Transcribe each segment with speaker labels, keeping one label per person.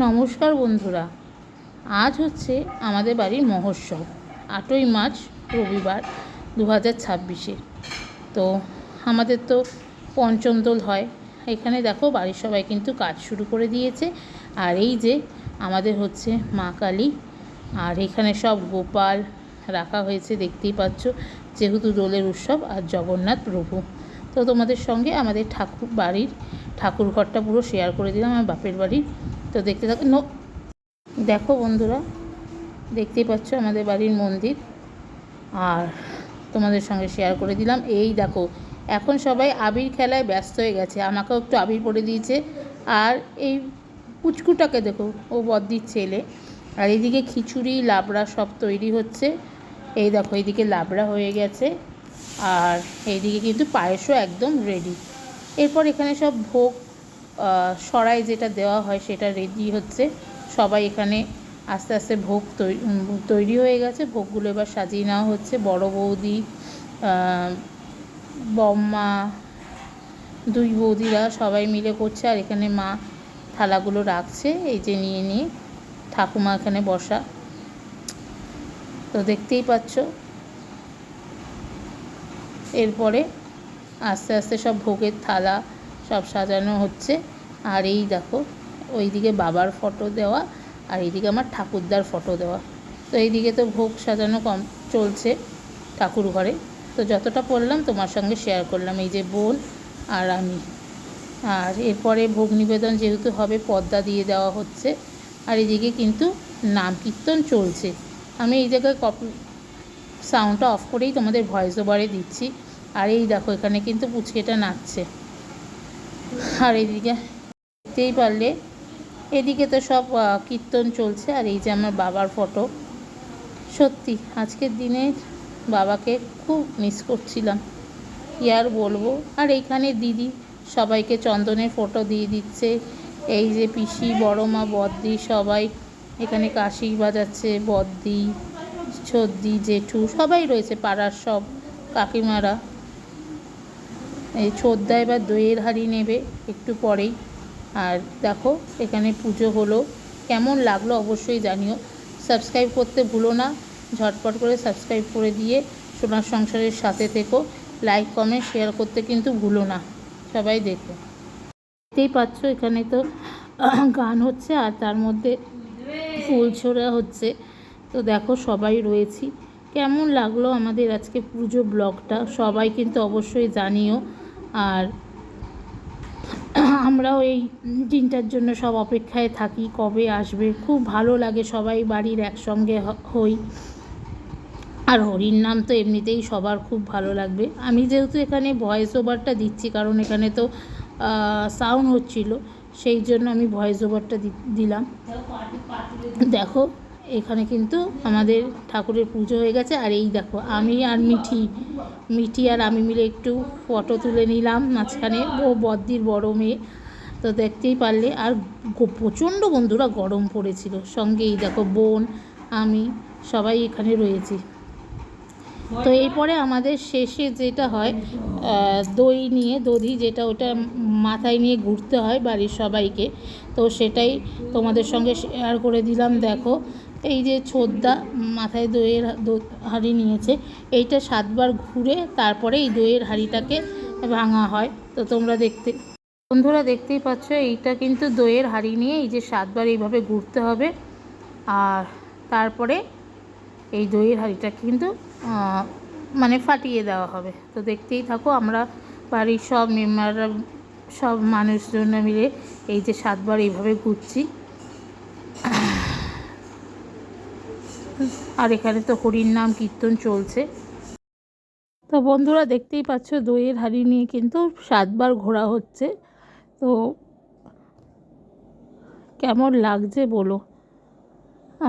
Speaker 1: নমস্কার বন্ধুরা, আজ হচ্ছে আমাদের বাড়ির মহোৎসব। 8ই মার্চ রবিবার 2026-এ। তো আমাদের তো পঞ্চম দোল হয়। এখানে দেখো বাড়ির সবাই কিন্তু কাজ শুরু করে দিয়েছে। আর এই যে আমাদের হচ্ছে মা কালী, আর এখানে সব গোপাল রাখা হয়েছে, দেখতেই পাচ্ছ, যেহেতু দোলের উৎসব। আর জগন্নাথ প্রভু। তো তোমাদের সঙ্গে আমাদের ঠাকুর ঘরটা পুরো শেয়ার করে দিলাম, আমার বাপের বাড়ির। তো দেখতে থাকো। দেখো বন্ধুরা, দেখতেই পাচ্ছ আমাদের বাড়ির মন্দির, আর তোমাদের সঙ্গে শেয়ার করে দিলাম। এই দেখো, এখন সবাই আবির খেলায় ব্যস্ত হয়ে গেছে। আমাকেও একটু আবির পরে দিয়েছে। আর এই পুচকুটাকে দেখো, ও বদ্দির ছেলে। আর এইদিকে খিচুড়ি লাবড়া সব তৈরি হচ্ছে। এই দেখো, এইদিকে লাবড়া হয়ে গেছে, আর এইদিকে কিন্তু পায়েসও একদম রেডি। এরপর এখানে সব ভোগ সরাই যেটা দেওয়া হয় সেটা রেডি হচ্ছে। সবাই এখানে আস্তে আস্তে ভোগ তৈরি হয়ে গেছে। ভোগগুলো এবার সাজিয়ে নেওয়া হচ্ছে। বড় বৌদি, বম্মা, দুই বৌদিরা সবাই মিলে করছে। আর এখানে মা থালাগুলো রাখছে, এই যে নিয়ে নিয়ে। ঠাকুমা এখানে বসা, তো দেখতেই পাচ্ছ। এরপরে আস্তে আস্তে সব ভোগের থালা সব সাজানো হচ্ছে। আর এই দেখো, ওইদিকে বাবার ফটো দেওয়া, আর এইদিকে আমার ঠাকুরদার ফটো দেওয়া। তো এইদিকে তো ভোগ সাজানো চলছে ঠাকুর ঘরে। তো যতটা পড়লাম তোমার সঙ্গে শেয়ার করলাম, এই যে বোন আর আমি। আর এরপরে ভোগ নিবেদন যেহেতু হবে, পর্দা দিয়ে দেওয়া হচ্ছে। আর এদিকে কিন্তু নাম কীর্তন চলছে। আমি এই জায়গায় সাউন্ডটা অফ করেই তোমাদের ভয়েস ওভারে দিচ্ছি। আর এই দেখো, এখানে কিন্তু পুচকেটা নাচছে। আর এইদিকে দেখতেই পারলে, এদিকে তো সব কীর্তন চলছে। আর এই যে আমার বাবার ফটো। সত্যি আজকের দিনে বাবাকে খুব মিস করছিলাম, কী আর বলবো। আর এইখানে দিদি সবাইকে চন্দনের ফটো দিয়ে দিচ্ছে। এই যে পিসি, বড় মা, বদ্দি সবাই এখানে কাশি বাজাচ্ছে। বদ্দি, ছদ্দি, জেঠু সবাই রয়েছে, পাড়ার সব কাকিমারা। এই ছোদ্দা এবার দইয়ের হাঁড়ি নেবে একটু পরেই। আর দেখো, এখানে পুজো হলো। কেমন লাগলো অবশ্যই জানিও। সাবস্ক্রাইব করতে ভুলো না, ঝটপট করে সাবস্ক্রাইব করে দিয়ে সোনার সংসারের সাথে থেকো। লাইক কমেন্ট শেয়ার করতে কিন্তু ভুলো না, সবাই দেখো। দেখতেই পাচ্ছ এখানে তো গান হচ্ছে, আর তার মধ্যে ফুল ছোড়া হচ্ছে। তো দেখো সবাই রয়েছি। কেমন লাগলো আমাদের আজকে পুজো ব্লগটা, সবাই কিন্তু অবশ্যই জানিও। আর আমরাও এই দিনটার জন্য সব অপেক্ষায় থাকি, কবে আসবে। খুব ভালো লাগে, সবাই বাড়ির একসঙ্গে হই। আর হরির নাম তো এমনিতেই সবার খুব ভালো লাগবে। আমি যেহেতু এখানে ভয়েস ওভারটা দিচ্ছি, কারণ এখানে তো সাউন্ড হচ্ছিল, সেই জন্য আমি ভয়েস ওভারটা দিলাম। দেখো, এখানে কিন্তু আমাদের ঠাকুরের পুজো হয়ে গেছে। আর এই দেখো, আমি আর মিঠি আর আমি মিলে একটু ফটো তুলে নিলাম মাঝখানে। ও বদ্দির বড় মেয়ে, তো দেখতেই পারলে। আর প্রচণ্ড বন্ধুরা গরম পড়েছিল। সঙ্গে এই দেখো বোন, আমি সবাই এখানে রয়েছি। তো এরপরে আমাদের শেষে যেটা হয়, দই নিয়ে দধি, যেটা ওটা মাথায় নিয়ে ঘুরতে হয় বাড়ির সবাইকে। তো সেটাই তোমাদের সঙ্গে শেয়ার করে দিলাম। দেখো, এই যে ছোদ্দা মাথায় দইয়ের হাঁড়ি নিয়েছে, এইটা 7বার ঘুরে তারপরে এই দইয়ের হাঁড়িটাকে ভাঙা হয়। তো তোমরা বন্ধুরা দেখতেই পাচ্ছ, এইটা কিন্তু দইয়ের হাঁড়ি নিয়ে এই যে 7বার এইভাবে ঘুরতে হবে। আর তারপরে এই দইয়ের হাঁড়িটা কিন্তু মানে ফাটিয়ে দেওয়া হবে। তো দেখতেই থাকো, আমরা বাড়ির সব মেম্বাররা, সব মানুষজন মিলে এই যে 7বার এইভাবে ঘুরছি। আর এখানে তো হরির নাম কীর্তন চলছে। তো বন্ধুরা দেখতেই পাচ্ছ, দইয়ের হাঁড়ি নিয়ে কিন্তু 7বার ঘোরা হচ্ছে। তো কেমন লাগছে বলো।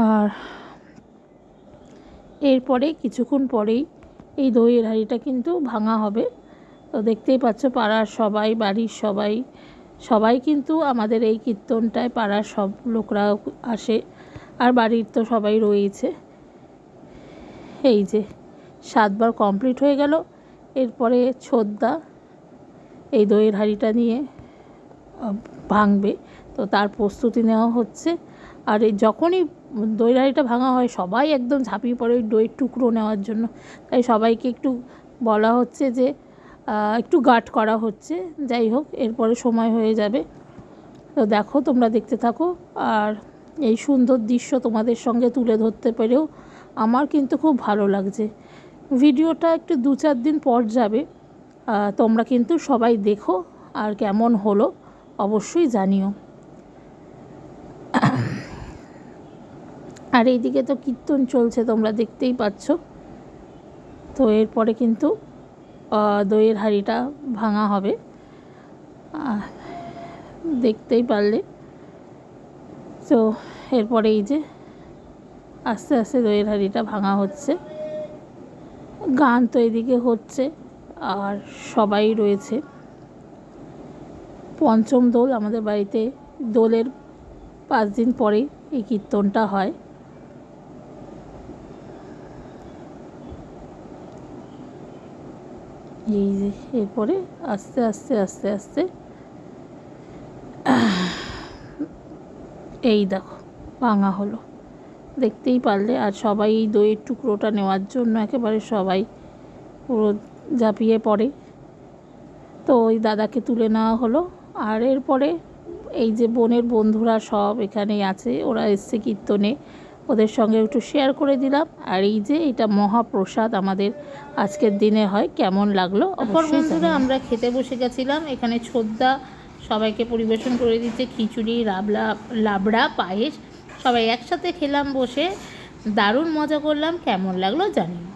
Speaker 1: আর এরপরে কিছুক্ষণ পরেই এই দইয়ের হাঁড়িটা কিন্তু ভাঙা হবে। তো দেখতেই পাচ্ছ, পাড়ার সবাই, বাড়ির সবাই কিন্তু আমাদের এই কীর্তনটায় পাড়ার সব লোকরা আসে। আর বাড়ির তো সবাই রয়েছে। এই যে 7বার কমপ্লিট হয়ে গেল। এরপরে ছোদ্দা এই দইয়ের হাঁড়িটা নিয়ে ভাঙবে। তো তার প্রস্তুতি নেওয়া হচ্ছে। আর এই যখনই দইয়ের হাঁড়িটা ভাঙা হয় সবাই একদম ঝাঁপিয়ে পড়ে ওই দইয়ের টুকরো নেওয়ার জন্য। তাই সবাইকে একটু বলা হচ্ছে যে একটু গার্ড করা হচ্ছে। যাই হোক, এরপরে সময় হয়ে যাবে। তো দেখো, তোমরা দেখতে থাকো। আর এই সুন্দর দৃশ্য তোমাদের সঙ্গে তুলে ধরতে পেরেও আমার কিন্তু খুব ভালো লাগছে। ভিডিওটা একটু 2-4 দিন পর যাবে, তোমরা কিন্তু সবাই দেখো আর কেমন হলো অবশ্যই জানিও। আর এইদিকে তো কীর্তন চলছে, তোমরা দেখতেই পাচ্ছ। তো এরপরে কিন্তু দইয়ের হাঁড়িটা ভাঙা হবে, দেখতেই পারলে। তো এরপরে এই যে আস্তে আস্তে দইয়ের হাঁড়িটা ভাঙা হচ্ছে। গান তো এদিকে হচ্ছে আর সবাই রয়েছে। পঞ্চম দোল আমাদের বাড়িতে, দোলের 5 দিন পরে এই কীর্তনটা হয়। এই যে এরপরে আস্তে আস্তে আস্তে আস্তে এই দেখো ভাঙা হলো, দেখতেই পারলে। আর সবাই এই দইয়ের টুকরোটা নেওয়ার জন্য একেবারে সবাই পুরো ঝাঁপিয়ে পড়ে। তো ওই দাদাকে তুলে নেওয়া হলো। আর এরপরে এই যে বোনের বন্ধুরা সব এখানেই আছে, ওরা এসছে কীর্তনে, ওদের সঙ্গে একটু শেয়ার করে দিলাম। আর এই যে এটা মহাপ্রসাদ আমাদের আজকের দিনে হয়, কেমন লাগলো অবশ্যই। বন্ধুরা, আমরা খেতে বসে গেছিলাম। এখানে ছোদ্দা সবাইকে পরিবেশন করে দিচ্ছে খিচুড়ি, লাবড়া, পায়েস, সবাই একসাথে খেলাম বসে। দারুণ মজা করলাম, কেমন লাগলো জানিও।